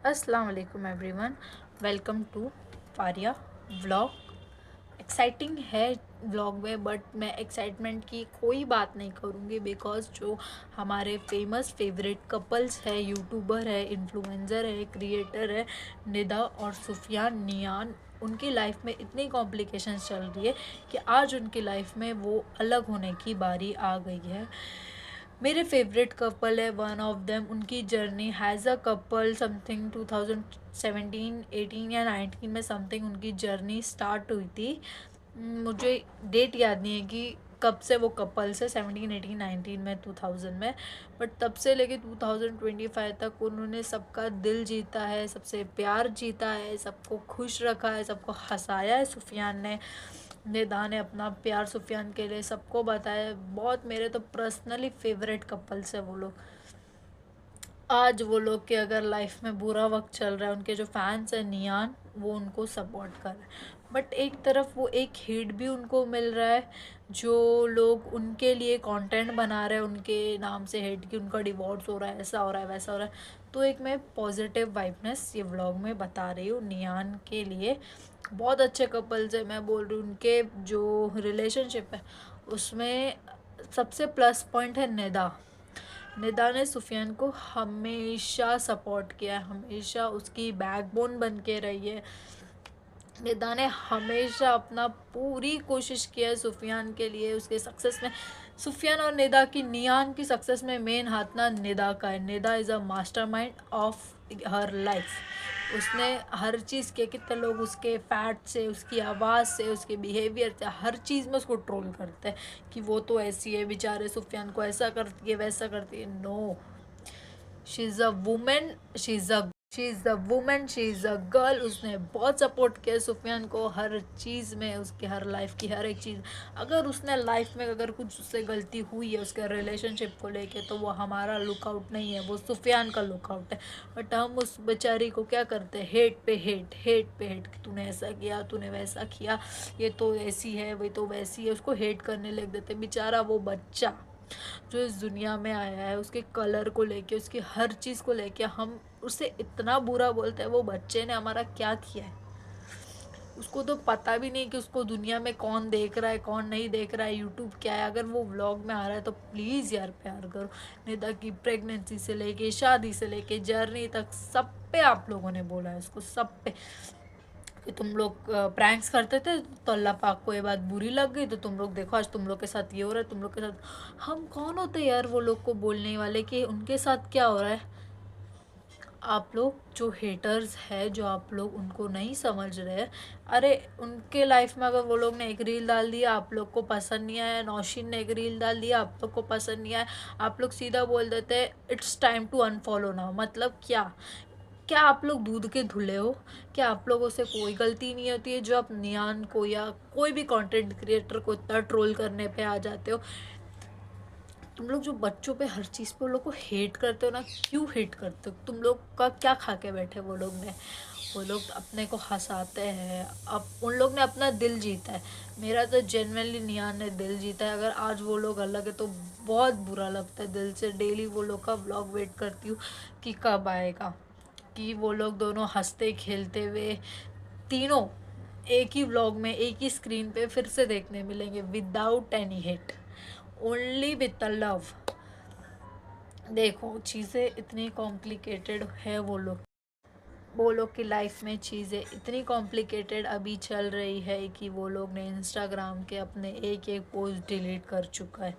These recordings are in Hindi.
अस्सलाम वालेकुम everyone, welcome to Faria vlog. Exciting है व्लॉग में, बट मैं एक्साइटमेंट की कोई बात नहीं करूँगी बिकॉज जो हमारे फेमस फेवरेट कपल्स है, यूट्यूबर है, इन्फ्लुएंसर है, क्रिएटर है, निदा और सुफियान नियान, उनकी लाइफ में इतनी कॉम्प्लिकेशंस चल रही है कि आज उनकी लाइफ में वो अलग होने की बारी आ गई है। मेरे फेवरेट कपल है वन ऑफ देम, उनकी journey has a couple something 2017 18 या 19 में समथिंग उनकी जर्नी स्टार्ट हुई थी। मुझे डेट याद नहीं है कि कब से वो कपल से 17 18 19 में 2000 में, बट तब से लेके 2025 तक उन्होंने सबका दिल जीता है, सबसे प्यार जीता है, सबको खुश रखा है, सबको हंसाया है। सुफियान ने, निदा ने अपना प्यार सुफियान के लिए सबको बताया। बहुत मेरे तो पर्सनली फेवरेट कपल्स है वो लोग। आज वो लोग के अगर लाइफ में बुरा वक्त चल रहा है, उनके जो फैंस हैं नियान, वो उनको सपोर्ट कर रहे हैं, बट एक तरफ वो एक हेट भी उनको मिल रहा है। जो लोग उनके लिए कंटेंट बना रहे हैं उनके नाम से हेट, कि उनका डिवोर्स हो रहा है, ऐसा हो रहा है, वैसा हो रहा है। तो एक मैं पॉजिटिव वाइबनेस ये व्लॉग में बता रही हूँ नियान के लिए। बहुत अच्छे कपल्स है, मैं बोल रही हूँ। उनके जो रिलेशनशिप है उसमें सबसे प्लस पॉइंट है निदा। निदा ने सुफियान को हमेशा सपोर्ट किया है, हमेशा उसकी बैकबोन बन के रही है। निदा ने हमेशा अपना पूरी कोशिश किया है सुफियान के लिए, उसके सक्सेस में। सुफियान और निदा की, नियान की सक्सेस में मेन हाथ ना निदा का है। Nida is a mastermind of her life. उसने हर चीज़ के, कितने लोग उसके फैट से, उसकी आवाज़ से, उसके बिहेवियर से, हर चीज़ में उसको ट्रोल करते हैं कि वो तो ऐसी है, बेचारे सुफियान को ऐसा करती है, वैसा करती है। No, she is a woman, she is a girl. उसने बहुत सपोर्ट किया सुफियान को हर चीज़ में, उसके हर लाइफ की हर एक चीज़। अगर उसने लाइफ में अगर कुछ उससे गलती हुई है उसके रिलेशनशिप को लेके, तो वो हमारा लुकआउट नहीं है, वो सुफियान का लुकआउट है। बट हम उस बेचारी को क्या करते हैं, हेट पे हेट, हेट पे हेट, कि तूने ऐसा किया, तूने वैसा किया, ये तो ऐसी है, वे तो वैसी है, उसको हेट करने लग देते। बेचारा वो बच्चा जो इस दुनिया में आया है, उसके कलर को लेके, उसकी हर चीज़ को लेके हम उसे इतना बुरा बोलते हैं। वो बच्चे ने हमारा क्या किया है, उसको तो पता भी नहीं कि उसको दुनिया में कौन देख रहा है, कौन नहीं देख रहा है, यूट्यूब क्या है। अगर वो व्लॉग में आ रहा है तो प्लीज़ यार प्यार करो। निदा की प्रेगनेंसी से लेके, शादी से लेके, जर्नी तक, सब पे आप लोगों ने बोला है उसको, सब पे कि तुम लोग प्रैंक्स करते थे, तो अल्लाह पाक को ये बात बुरी लग गई, तो तुम लोग देखो आज तुम लोग के साथ ये हो रहा है, तुम लोग के साथ। हम कौन होते यार वो लोग को बोलने वाले कि उनके साथ क्या हो रहा है। आप लोग जो हेटर्स है, जो आप लोग उनको नहीं समझ रहे हैं, अरे उनके लाइफ में अगर वो लोग ने एक रील डाल दिया, आप लोग को पसंद नहीं आया, नौशीन ने एक रील डाल दिया, आप लोग को पसंद नहीं आया, आप लोग सीधा बोल देते हैं it's time to unfollow now. मतलब क्या, क्या आप लोग दूध के धुले हो? क्या आप लोगों से कोई गलती नहीं होती है जो आप नियान को या कोई भी कंटेंट क्रिएटर को इतना ट्रोल करने पे आ जाते हो? तुम लोग जो बच्चों पे हर चीज़ पे उन लोग को हेट करते हो ना, क्यों हेट करते हो? तुम लोग का क्या खा के बैठे वो लोग ने? वो लोग अपने को हंसाते हैं, अब उन लोग ने अपना दिल जीता है। मेरा तो जेन्युइनली नियान ने दिल जीता है। अगर आज वो लोग अलग है तो बहुत बुरा लगता है दिल से। डेली वो लोग का व्लॉग वेट करती हूँ कि कब आएगा, कि वो लोग दोनों हंसते खेलते हुए तीनों एक ही व्लॉग में, एक ही स्क्रीन पे फिर से देखने मिलेंगे, without any hate, only with the love. देखो चीज़ें इतनी कॉम्प्लिकेटेड है, वो लोग की लाइफ में चीज़ें इतनी कॉम्प्लिकेटेड अभी चल रही है कि वो लोग ने इंस्टाग्राम के अपने एक एक पोस्ट डिलीट कर चुका है।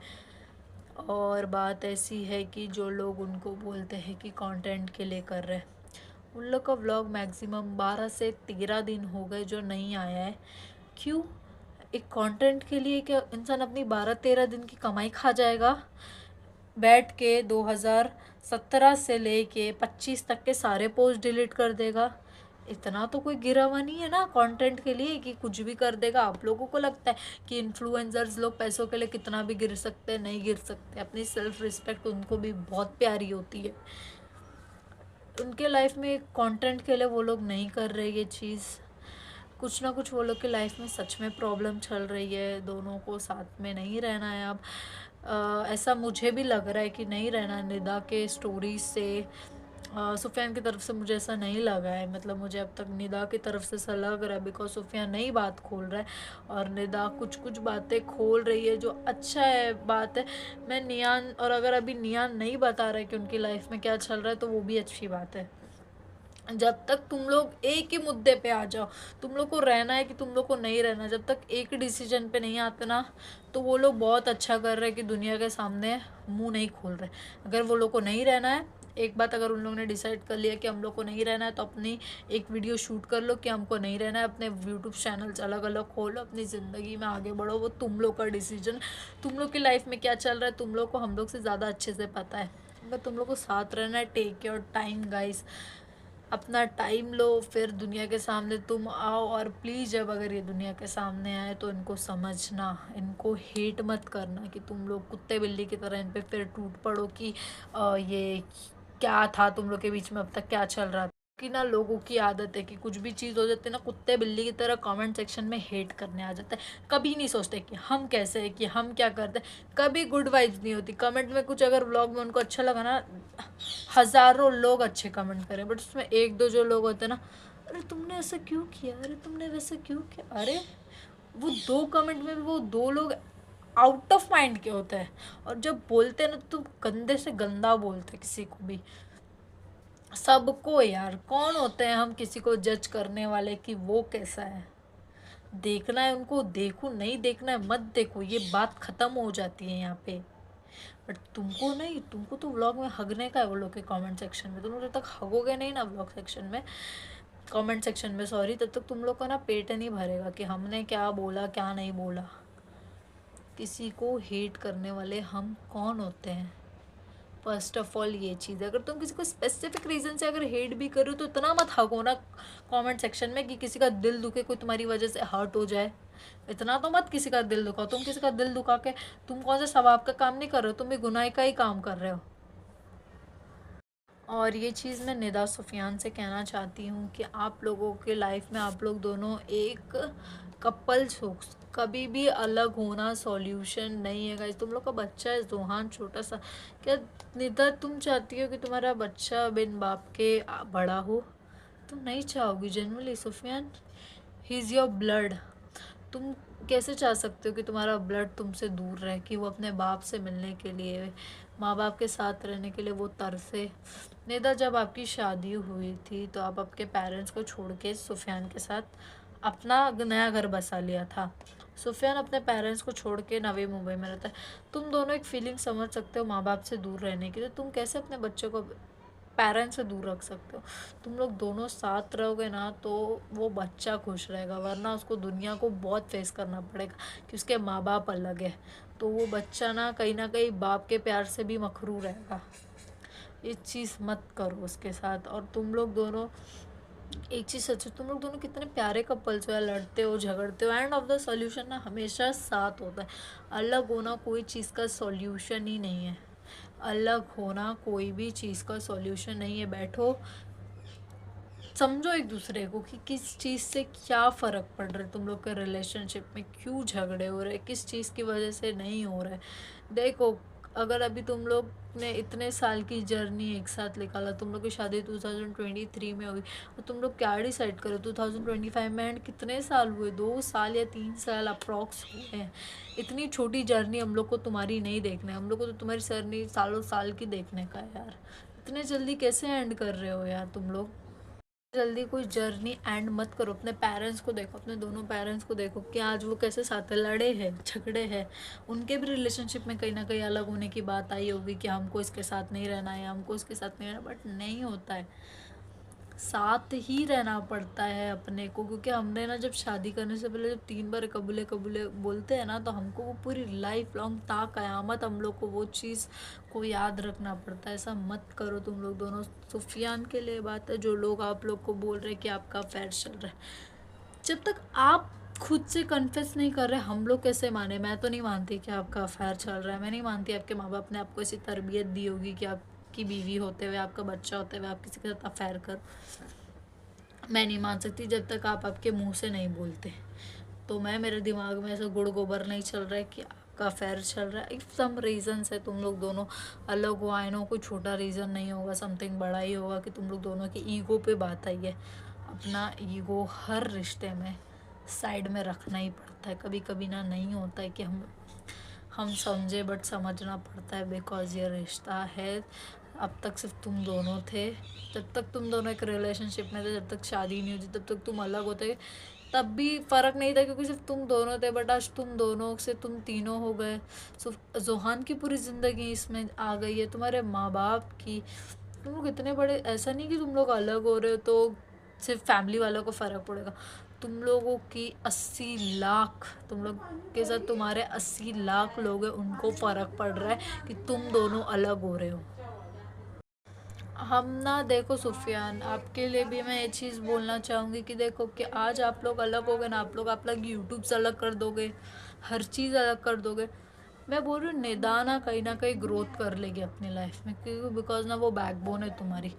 और बात ऐसी है कि जो लोग उनको बोलते हैं कि कंटेंट के लिए कर रहे हैं, उन लोग का व्लॉग मैक्सिमम 12 से 13 दिन हो गए जो नहीं आया है। क्यों? एक कंटेंट के लिए क्या इंसान अपनी 12-13 दिन की कमाई खा जाएगा? बैठ के 2017 से लेके 25 तक के सारे पोस्ट डिलीट कर देगा? इतना तो कोई गिरा हुआ नहीं है ना कंटेंट के लिए कि कुछ भी कर देगा। आप लोगों को लगता है कि इन्फ्लुएंसर्स लोग पैसों के लिए कितना भी गिर सकते हैं? नहीं गिर सकते। अपनी सेल्फ रिस्पेक्ट उनको भी बहुत प्यारी होती है। उनके लाइफ में कंटेंट के लिए वो लोग नहीं कर रहे ये चीज़। कुछ ना कुछ वो लोग के लाइफ में सच में प्रॉब्लम चल रही है, दोनों को साथ में नहीं रहना है अब। ऐसा मुझे भी लग रहा है कि नहीं रहना निदा के स्टोरीज से। सुफियान की तरफ से मुझे ऐसा नहीं लगा है, मतलब मुझे अब तक निदा की तरफ से ऐसा लग रहा है, बिकॉज सुफियान नई बात खोल रहा है और निदा कुछ कुछ बातें खोल रही है जो अच्छा है, बात है। मैं नियान, और अगर अभी नियान नहीं बता रहा है कि उनकी लाइफ में क्या चल रहा है तो वो भी अच्छी बात है। जब तक तुम लोग एक ही मुद्दे पे आ जाओ, तुम लोग को रहना है कि तुम लोग को नहीं रहना, जब तक एक डिसीजन पे नहीं आते ना, तो वो लोग बहुत अच्छा कर रहे हैं कि दुनिया के सामने मुंह नहीं खोल रहे। अगर वो लोग को नहीं रहना है, एक बात अगर उन लोगों ने डिसाइड कर लिया कि हम लोग को नहीं रहना है, तो अपनी एक वीडियो शूट कर लो कि हमको नहीं रहना है, अपने यूट्यूब चैनल्स अलग अलग खोलो, अपनी ज़िंदगी में आगे बढ़ो। वो तुम लोग का डिसीजन, तुम लोग की लाइफ में क्या चल रहा है तुम लोग को हम लोग से ज़्यादा अच्छे से पता है। अगर तुम लोग को साथ रहना है, टेक योर टाइम गाइस, अपना टाइम लो, फिर दुनिया के सामने तुम आओ। और प्लीज़ जब अगर ये दुनिया के सामने आए तो इनको समझना, इनको हेट मत करना कि तुम लोग कुत्ते बिल्ली की तरह इन पे फिर टूट पड़ो कि ये क्या था तुम लोग के बीच में, अब तक क्या चल रहा था। कि ना लोगों की आदत है कि कुछ भी चीज़ हो जाती है ना, कुत्ते बिल्ली की तरह कमेंट सेक्शन में हेट करने आ जाता है। कभी नहीं सोचते कि हम कैसे हैं, कि हम क्या करते हैं, कभी गुड वाइब्स नहीं होती। कमेंट में कुछ अगर व्लॉग में उनको अच्छा लगा ना, हज़ारों लोग अच्छे कमेंट करें, बट उसमें एक दो जो लोग होते हैं ना, अरे तुमने ऐसा क्यों किया, अरे तुमने वैसे क्यों किया, अरे वो दो कमेंट में भी वो दो लोग आउट ऑफ माइंड के होते हैं। और जब बोलते हैं ना तो गंदे से गंदा बोलते हैं किसी को भी, सबको। यार कौन होते हैं हम किसी को जज करने वाले कि वो कैसा है। देखना है उनको देखो, नहीं देखना है मत देखो, ये बात खत्म हो जाती है यहाँ पे। बट तुमको नहीं, तुमको तो व्लॉग में हगने का है वो लोग के कमेंट सेक्शन में। तुम लोग जब तक हगोगे नहीं ना व्लॉग सेक्शन में, कमेंट सेक्शन में सॉरी, तब तक तुम लोग का ना पेट नहीं भरेगा कि हमने क्या बोला क्या नहीं बोला। किसी को हेट करने वाले हम कौन होते हैं? फर्स्ट ऑफ ऑल ये चीज़ है, अगर तुम किसी को स्पेसिफिक रीज़न से अगर हेट भी करो तो इतना मत हगो ना कमेंट सेक्शन में कि किसी का दिल दुखे, कोई तुम्हारी वजह से हर्ट हो जाए। इतना तो मत किसी का दिल दुखाओ। तुम किसी का दिल दुखा के तुम कौन सा सवाब का काम नहीं कर रहे हो, तुम भी गुनाह का ही काम कर रहे हो। और ये चीज़ मैं निदा सुफियान से कहना चाहती हूँ कि आप लोगों के लाइफ में आप लोग दोनों एक कपल्स हो, कभी भी अलग होना सॉल्यूशन नहीं है गाइस। तुम लोग का बच्चा है जोहान छोटा सा, क्या निदा तुम चाहती हो कि तुम्हारा बच्चा बिन बाप के बड़ा हो? तुम नहीं चाहोगी genuinely Sufiyan, he is your blood. तुम कैसे चाह सकते हो कि तुम्हारा ब्लड तुमसे दूर रहे, कि वो अपने बाप से मिलने के लिए, माँ बाप के साथ रहने के लिए वो तरसे? निदा जब आपकी शादी हुई थी तो आप आपके पेरेंट्स को छोड़ के सुफियान के साथ अपना नया घर बसा लिया था। सुफियान अपने पेरेंट्स को छोड़ के नवी मुंबई में रहता है। तुम दोनों एक फीलिंग समझ सकते हो माँ बाप से दूर रहने की, तो तुम कैसे अपने बच्चे को पेरेंट्स से दूर रख सकते हो? तुम लोग दोनों साथ रहोगे ना तो वो बच्चा खुश रहेगा, वरना उसको दुनिया को बहुत फेस करना पड़ेगा कि उसके माँ बाप अलग है। तो वो बच्चा ना कहीं बाप के प्यार से भी मखरू रहेगा। ये चीज़ मत करो उसके साथ। और तुम लोग दोनों, एक चीज़ सच है, तुम लोग दोनों कितने प्यारे कपल्स हो, लड़ते हो झगड़ते हो, एंड ऑफ द सॉल्यूशन ना हमेशा साथ होता है। अलग होना कोई चीज़ का सॉल्यूशन ही नहीं है। अलग होना कोई भी चीज़ का सॉल्यूशन नहीं है। बैठो, समझो एक दूसरे को कि किस चीज़ से क्या फ़र्क पड़ रहा है तुम लोग के रिलेशनशिप में, क्यों झगड़े हो रहे, किस चीज़ की वजह से नहीं हो रहा है। देखो, अगर अभी तुम लोग ने इतने साल की जर्नी एक साथ निकाला, तुम लोग की शादी 2023 में हुई, और तुम लोग क्या डिसाइड करो 2025 में, एंड कितने साल हुए, 2 साल या 3 साल अप्रॉक्स हुए हैं। इतनी छोटी जर्नी हम लोग को तुम्हारी नहीं देखना है, हम लोग को तो तुम्हारी जर्नी सालों साल की देखने का है यार। इतने जल्दी कैसे एंड कर रहे हो यार तुम लोग? जल्दी कोई जर्नी एंड मत करो। अपने पेरेंट्स को देखो, अपने दोनों पेरेंट्स को देखो कि आज वो कैसे साथ है, लड़े हैं झगड़े हैं। उनके भी रिलेशनशिप में कहीं ना कहीं अलग होने की बात आई होगी कि हमको इसके साथ नहीं रहना है, हमको इसके साथ नहीं रहना, बट नहीं होता है। साथ ही रहना पड़ता है अपने को, क्योंकि हमने ना जब शादी करने से पहले जब 3 बार कबूले कबूले बोलते हैं ना, तो हमको वो पूरी लाइफ लॉन्ग ता कयामत हम लोग को वो चीज़ को याद रखना पड़ता है। ऐसा मत करो तुम लोग दोनों। सुफियान के लिए बात है, जो लोग आप लोग को बोल रहे हैं कि आपका अफेयर चल रहा है, जब तक आप खुद से कन्फेस नहीं कर रहे, हम लोग कैसे माने? मैं तो नहीं मानती कि आपका अफेयर चल रहा है। मैं नहीं मानती आपके माँ बाप ने आपको ऐसी तरबियत दी होगी कि आपकी बीवी होते हुए, आपका बच्चा होते हुए आप किसी के साथ अफेयर करो। मैं नहीं मान सकती जब तक आप आपके मुंह से नहीं बोलते। तो मैं, मेरे दिमाग में ऐसा गुड़ गोबर नहीं चल रहा है कि का अफेयर चल रहा है, इफ सम रीज़न से तुम लोग दोनों अलग हो, आई नो कोई छोटा रीज़न नहीं होगा, समथिंग बड़ा ही होगा कि तुम लोग दोनों की ईगो पे बात आई है। अपना ईगो हर रिश्ते में साइड में रखना ही पड़ता है। कभी कभी ना नहीं होता है कि हम समझे, बट समझना पड़ता है, बिकॉज ये रिश्ता है। अब तक सिर्फ तुम दोनों थे, जब तक तुम दोनों एक रिलेशनशिप में थे, जब तक शादी नहीं हुई, जब तक तुम अलग होते तब भी फ़र्क नहीं था, क्योंकि सिर्फ तुम दोनों थे। बट आज तुम दोनों से तुम तीनों हो गए। सो जोहान की पूरी ज़िंदगी इसमें आ गई है, तुम्हारे माँ बाप की। तुम लोग इतने बड़े, ऐसा नहीं कि तुम लोग अलग हो रहे हो तो सिर्फ फैमिली वालों को फ़र्क पड़ेगा। तुम लोगों की 80 लाख, तुम लोग के साथ तुम्हारे 80 लाख लोग हैं, उनको फ़र्क पड़ रहा है कि तुम दोनों अलग हो रहे हो। हम ना, देखो सुफियान, आपके लिए भी मैं ये चीज़ बोलना चाहूँगी कि देखो कि आज आप लोग अलग हो गए ना, आप लोग यूट्यूब से अलग कर दोगे, हर चीज़ अलग कर दोगे। मैं बोल रही हूँ निदा ना कहीं ग्रोथ कर लेगी अपनी लाइफ में, क्योंकि बिकॉज ना वो बैकबोन है तुम्हारी।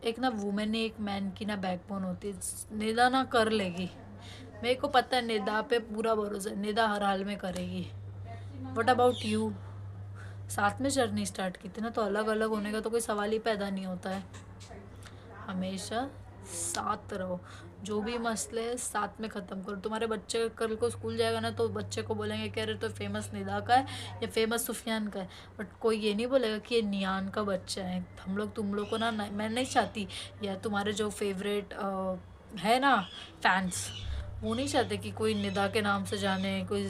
एक ना वुमेन ने एक मैन की ना बैकबोन होती है। निदा ना कर लेगी, मेरे को पता है, निदा पे पूरा भरोसा है, निदा हर हाल में करेगी। What about you? साथ में जर्नी स्टार्ट की थी ना, तो अलग अलग होने का तो कोई सवाल ही पैदा नहीं होता है। हमेशा साथ रहो, जो भी मसले है साथ में ख़त्म करो। तुम्हारे बच्चे कल को स्कूल जाएगा ना, तो बच्चे को बोलेंगे कि अरे तो फेमस निदा का है या फेमस सुफियान का है, बट कोई ये नहीं बोलेगा कि ये नियान का बच्चा है। हम लोग तुम लोग को ना, मैं नहीं चाहती, या तुम्हारे जो फेवरेट है ना फैंस, वो नहीं चाहते कि कोई निदा के नाम से जाने, कोई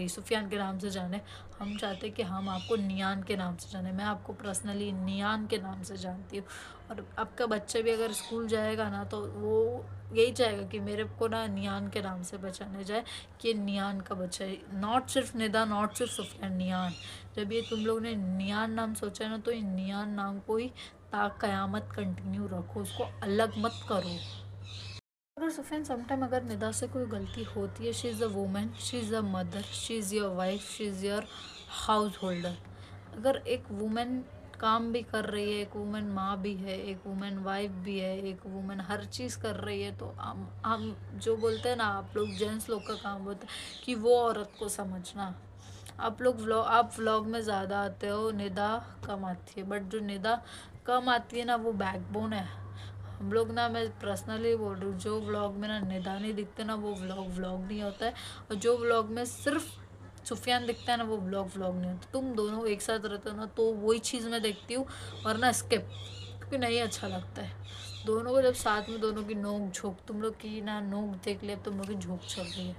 सुफियान के नाम से जाने। हम चाहते कि हम आपको नियान के नाम से जाने। मैं आपको पर्सनली नियान के नाम से जानती हूँ, और आपका बच्चा भी अगर स्कूल जाएगा ना, तो वो यही चाहेगा कि मेरे को ना नियान के नाम से पहचाने जाए कि ये नियान का बच्चा है। नॉट सिर्फ निदा, नॉट सिर्फ सुफियान, नियान। जब ये तुम लोग ने नियान नाम सोचा है ना, तो ये नियान नाम को ही ता क़यामत कंटिन्यू रखो, उसको अलग मत करो। अगर सुफियान समटाइम अगर निदा से कोई गलती होती है, she is a women, she is a mother, she is your wife, she is your house holder. अगर एक वूमेन काम भी कर रही है, एक वूमेन माँ भी है, एक वूमेन वाइफ भी है, एक वूमेन हर चीज़ कर रही है, तो हम जो बोलते हैं ना, आप लोग जेंट्स लोग का काम होता है कि वो औरत को समझना। आप व्लॉग में ज़्यादा आते हो, निदा कम आती है, बट जो निदा कम आती है ना, वो बैकबोन है। हम लोग ना, मैं पर्सनली बोल रही हूँ, जो व्लॉग में ना निदा नहीं दिखते ना, वो व्लॉग नहीं होता है। और जो व्लॉग में सिर्फ सुफियान दिखता है ना, वो व्लॉग नहीं होता। तुम दोनों एक साथ रहते हो ना, तो वही चीज़ मैं देखती हूँ, वरना स्किप, क्योंकि नहीं अच्छा लगता है। दोनों को जब साथ में, दोनों की नोक झोंक, तुम लोग की ना नोक देख ले, तुम लोग की झोंक चल रही है।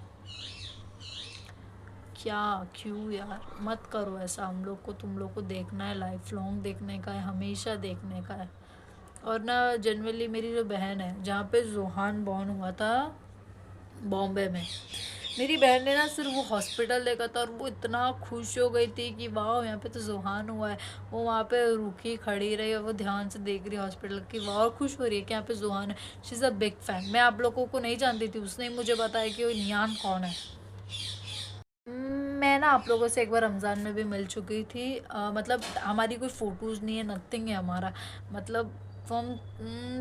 क्या, क्यों यार, मत करो ऐसा। हम लोग को तुम लोग को देखना है, लाइफ लॉन्ग देखने का है, हमेशा देखने का है। और ना जनरली मेरी जो बहन है, जहाँ पे जोहान बॉर्न हुआ था बॉम्बे में, मेरी बहन ने ना सिर्फ वो हॉस्पिटल देखा था, और वो इतना खुश हो गई थी कि वाह, यहाँ पे तो जोहान हुआ है। वो वहाँ पे रुकी खड़ी रही, और वो ध्यान से देख रही हॉस्पिटल की, वाह, और खुश हो रही है कि यहाँ पे जोहान है। She is a big fan. मैं आप लोगों को नहीं जानती थी, उसने मुझे बताया कि वो नियान कौन है। मैं ना आप लोगों से एक बार रमज़ान में भी मिल चुकी थी। मतलब हमारी कोई फ़ोटोज़ नहीं है, नथिंग है हमारा। मतलब फ्रॉम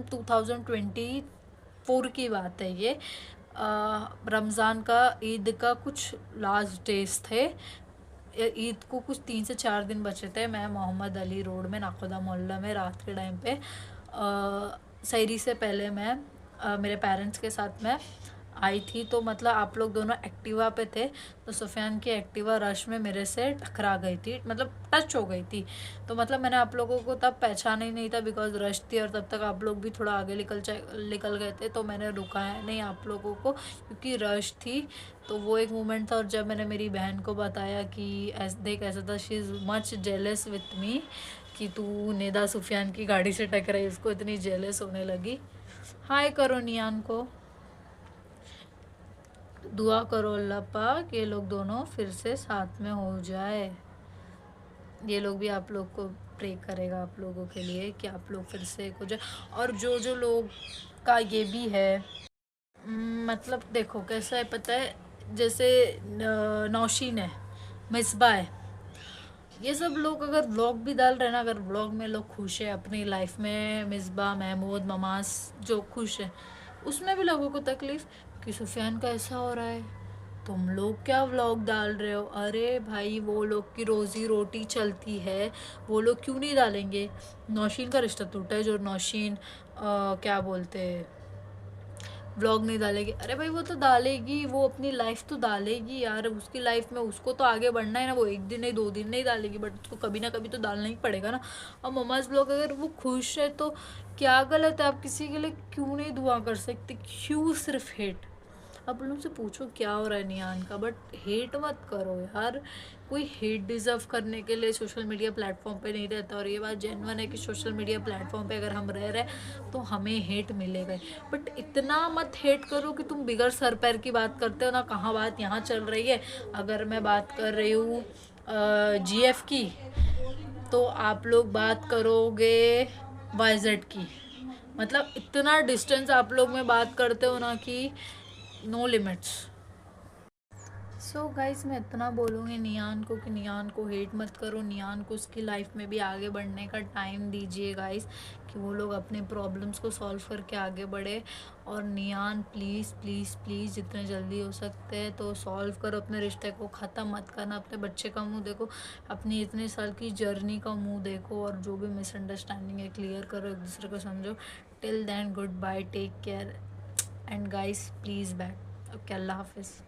2024 की बात है ये। रमज़ान का, ईद का कुछ लास्ट डेज थे। ईद को कुछ 3 से 4 दिन बचे थे। मैं मोहम्मद अली रोड में, नाखुदा मोहल्ला में, रात के टाइम पे सहरी से पहले मैं मेरे पेरेंट्स के साथ मैं आई थी। तो मतलब आप लोग दोनों एक्टिवा पे थे, तो सुफियान की एक्टिवा रश में मेरे से टकरा गई थी, मतलब टच हो गई थी। तो मतलब मैंने आप लोगों को तब पहचाना ही नहीं था, बिकॉज रश थी, और तब तक आप लोग भी थोड़ा आगे निकल गए थे, तो मैंने रुकाया नहीं आप लोगों को, क्योंकि रश थी। तो वो एक मोमेंट था। और जब मैंने मेरी बहन को बताया कि देख ऐसा था, she is much jealous with me कि तू निदा सुफियान की गाड़ी से टकराई, उसको इतनी जेलस होने लगी। हाय करो नियान को, दुआ करो अल्लाह पाक ये लोग दोनों फिर से साथ में हो जाए। ये लोग भी आप लोग को प्रे करेगा आप लोगों के लिए कि आप लोग फिर से एक हो जाए। और जो जो लोग का ये भी है, मतलब देखो कैसा है पता है, जैसे नौशीन है, मिसबा है, ये सब लोग अगर व्लॉग भी डाल रहे हैं ना, अगर व्लॉग में लोग खुश है अपनी लाइफ में, मिसबा, महमूद, ममास जो खुश है, उसमें भी लोगों को तकलीफ़ कि सुफियान का ऐसा हो रहा है, तुम लोग क्या व्लॉग डाल रहे हो? अरे भाई, वो लोग की रोजी रोटी चलती है, वो लोग क्यों नहीं डालेंगे? नौशीन का रिश्ता टूटा है, जो नौशीन क्या बोलते हैं, व्लॉग नहीं डालेगी? अरे भाई वो तो डालेगी, वो अपनी लाइफ तो डालेगी यार, उसकी लाइफ में उसको तो आगे बढ़ना है ना। वो एक दिन नहीं, 2 दिन नहीं डालेगी, बट उसको कभी ना कभी तो डालना ही पड़ेगा ना। और ममाज ब्लॉग अगर वो खुश है तो क्या गलत है? आप किसी के लिए क्यों नहीं दुआ कर सकते? क्यों सिर्फ हेट? आप लोगों से पूछो क्या हो रहा है नियान का, बट हेट मत करो यार। कोई हेट डिज़र्व करने के लिए सोशल मीडिया प्लेटफॉर्म पे नहीं रहता, और ये बात जेन्युइन है कि सोशल मीडिया प्लेटफॉर्म पे अगर हम रह रहे तो हमें हेट मिलेगा ही। बट इतना मत हेट करो कि तुम बिगर सर पैर की बात करते हो ना। कहाँ बात यहाँ चल रही है? अगर मैं बात कर रही हूँ GF की, तो आप लोग बात करोगे YZ की। मतलब इतना डिस्टेंस आप लोग में बात करते हो ना कि नो लिमिट्स। सो गाइस, मैं इतना बोलूँगी नियान को कि नियान को हेट मत करो, नियान को उसकी लाइफ में भी आगे बढ़ने का टाइम दीजिए गाइस, कि वो लोग अपने प्रॉब्लम्स को सॉल्व करके आगे बढ़े। और नियान प्लीज़ प्लीज़ प्लीज़ जितने जल्दी हो सकते हैं तो सॉल्व करो अपने रिश्ते को, ख़त्म मत करना। अपने बच्चे का मुंह देखो, अपनी इतने साल की जर्नी का मुंह देखो, और जो भी मिसअंडरस्टैंडिंग है क्लियर करो, एक दूसरे को समझो। Till then good bye, take care, and guys please back. Okay, अल्लाह हाफिज़।